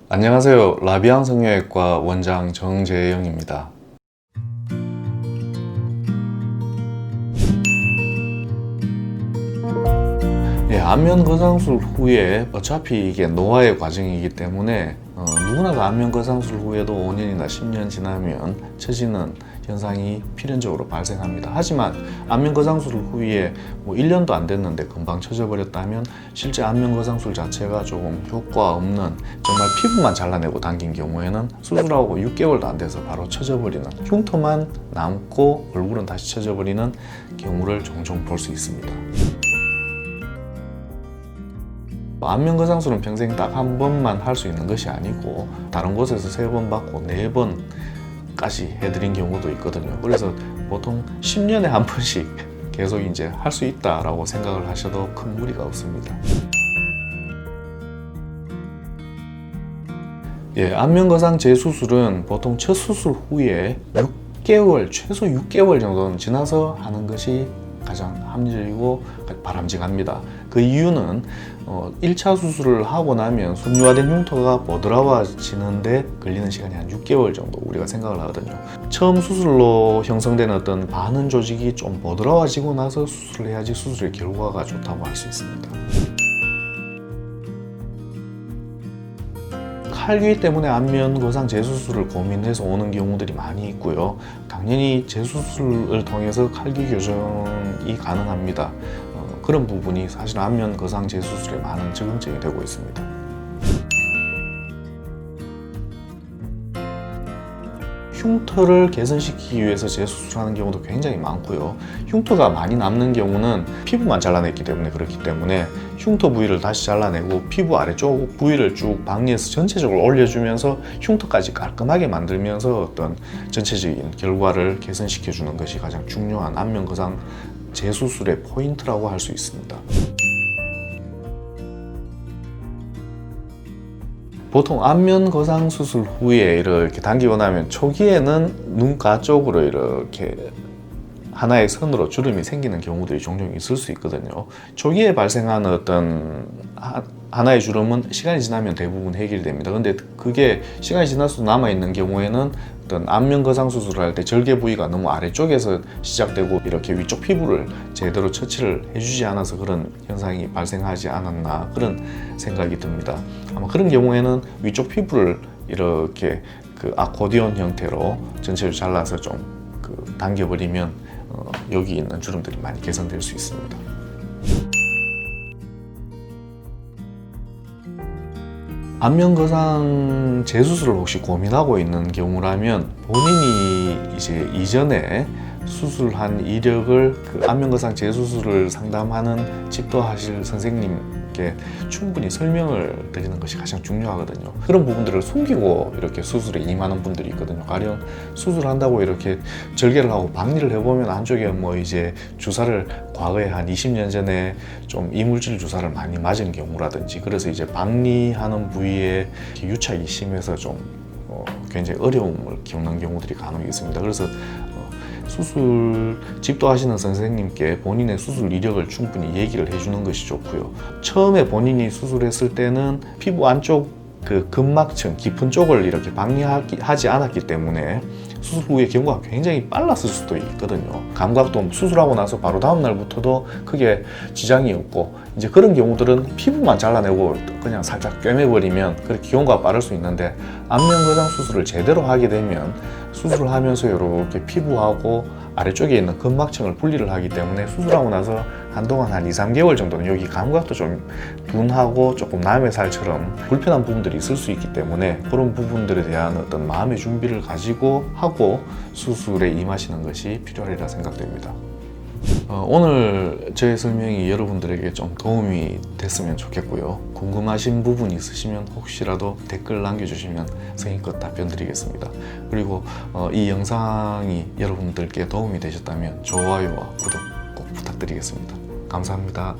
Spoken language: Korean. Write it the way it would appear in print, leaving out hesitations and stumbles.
안녕하세요. 라비앙 성형외과 원장 정재영입니다. 안면 거상술 후에 어차피 이게 노화의 과정이기 때문에 누구나 다 안면 거상술 후에도 5년이나 10년 지나면 처지는 현상이 필연적으로 발생합니다. 하지만 안면 거상술 후에 1년도 안 됐는데 금방 처져버렸다면 실제 안면 거상술 자체가 조금 효과 없는 정말 피부만 잘라내고 당긴 경우에는 수술하고 6개월도 안 돼서 바로 처져버리는, 흉터만 남고 얼굴은 다시 처져버리는 경우를 종종 볼 수 있습니다. 안면 거상술은 평생 딱 한 번만 할 수 있는 것이 아니고 다른 곳에서 3번 받고 4번까지 해드린 경우도 있거든요. 그래서 보통 10년에 한 번씩 계속 이제 할 수 있다라고 생각을 하셔도 큰 무리가 없습니다. 안면 거상 재수술은 보통 첫 수술 후에 6개월, 최소 6개월 정도는 지나서 하는 것이 가장 합리적이고 바람직합니다. 그 이유는 1차 수술을 하고 나면 섬유화된 흉터가 보드라워지는데 걸리는 시간이 한 6개월 정도 우리가 생각을 하거든요. 처음 수술로 형성되는 어떤 반응 조직이 좀 보드라워지고 나서 수술을 해야지 수술의 결과가 좋다고 할 수 있습니다. 칼귀 때문에 안면 거상 재수술을 고민해서 오는 경우들이 많이 있고요. 당연히 재수술을 통해서 칼귀 교정이 가능합니다. 그런 부분이 사실 안면 거상 재수술에 많은 적응증이 되고 있습니다. 흉터를 개선시키기 위해서 재수술하는 경우도 굉장히 많고요. 흉터가 많이 남는 경우는 피부만 잘라냈기 때문에 그렇기 때문에 흉터 부위를 다시 잘라내고 피부 아래쪽 부위를 쭉 박리해서 전체적으로 올려주면서 흉터까지 깔끔하게 만들면서 어떤 전체적인 결과를 개선시켜주는 것이 가장 중요한 안면 거상 재수술의 포인트라고 할 수 있습니다. 보통 안면 거상 수술 후에 이렇게 당기고 나면 초기에는 눈가 쪽으로 이렇게 하나의 선으로 주름이 생기는 경우들이 종종 있을 수 있거든요. 초기에 발생하는 어떤 하나의 주름은 시간이 지나면 대부분 해결됩니다. 근데 그게 시간이 지나서 남아있는 경우에는 어떤 안면 거상 수술을 할 때 절개 부위가 너무 아래쪽에서 시작되고 이렇게 위쪽 피부를 제대로 처치를 해주지 않아서 그런 현상이 발생하지 않았나 그런 생각이 듭니다. 아마 그런 경우에는 위쪽 피부를 이렇게 그 아코디온 형태로 전체를 잘라서 좀 당겨버리면 여기 있는 주름들이 많이 개선될 수 있습니다. 안면 거상 재수술을 혹시 고민하고 있는 경우라면 본인이 이제 이전에 수술한 이력을 그 안면 거상 재수술을 상담하는 집도하실 선생님께 충분히 설명을 드리는 것이 가장 중요하거든요. 그런 부분들을 숨기고 이렇게 수술에 임하는 분들이 있거든요. 가령 수술한다고 이렇게 절개를 하고 박리를 해보면 안쪽에 이제 주사를 과거에 한 20년 전에 좀 이물질 주사를 많이 맞은 경우라든지 그래서 이제 박리하는 부위에 유착이 심해서 좀 굉장히 어려움을 겪는 경우들이 간혹 있습니다. 그래서 수술 집도하시는 선생님께 본인의 수술 이력을 충분히 얘기를 해주는 것이 좋고요. 처음에 본인이 수술했을 때는 피부 안쪽 그 근막층 깊은 쪽을 이렇게 박리하지 않았기 때문에 수술 후에 경과가 굉장히 빨랐을 수도 있거든요. 감각도 수술하고 나서 바로 다음 날부터도 크게 지장이 없고 이제 그런 경우들은 피부만 잘라내고 그냥 살짝 꿰매버리면 그렇게 경과가 빠를 수 있는데 안면 거상 수술을 제대로 하게 되면 수술을 하면서 이렇게 피부하고 아래쪽에 있는 근막층을 분리를 하기 때문에 수술하고 나서 한동안 한 2-3개월 정도는 여기 감각도 좀 둔하고 조금 남의 살처럼 불편한 부분들이 있을 수 있기 때문에 그런 부분들에 대한 어떤 마음의 준비를 가지고 하고 수술에 임하시는 것이 필요하리라 생각됩니다. 오늘 제 설명이 여러분들에게 좀 도움이 됐으면 좋겠고요. 궁금하신 부분이 있으시면 혹시라도 댓글 남겨주시면 성의껏 답변 드리겠습니다. 그리고 이 영상이 여러분들께 도움이 되셨다면 좋아요와 구독 꼭 부탁드리겠습니다. 감사합니다.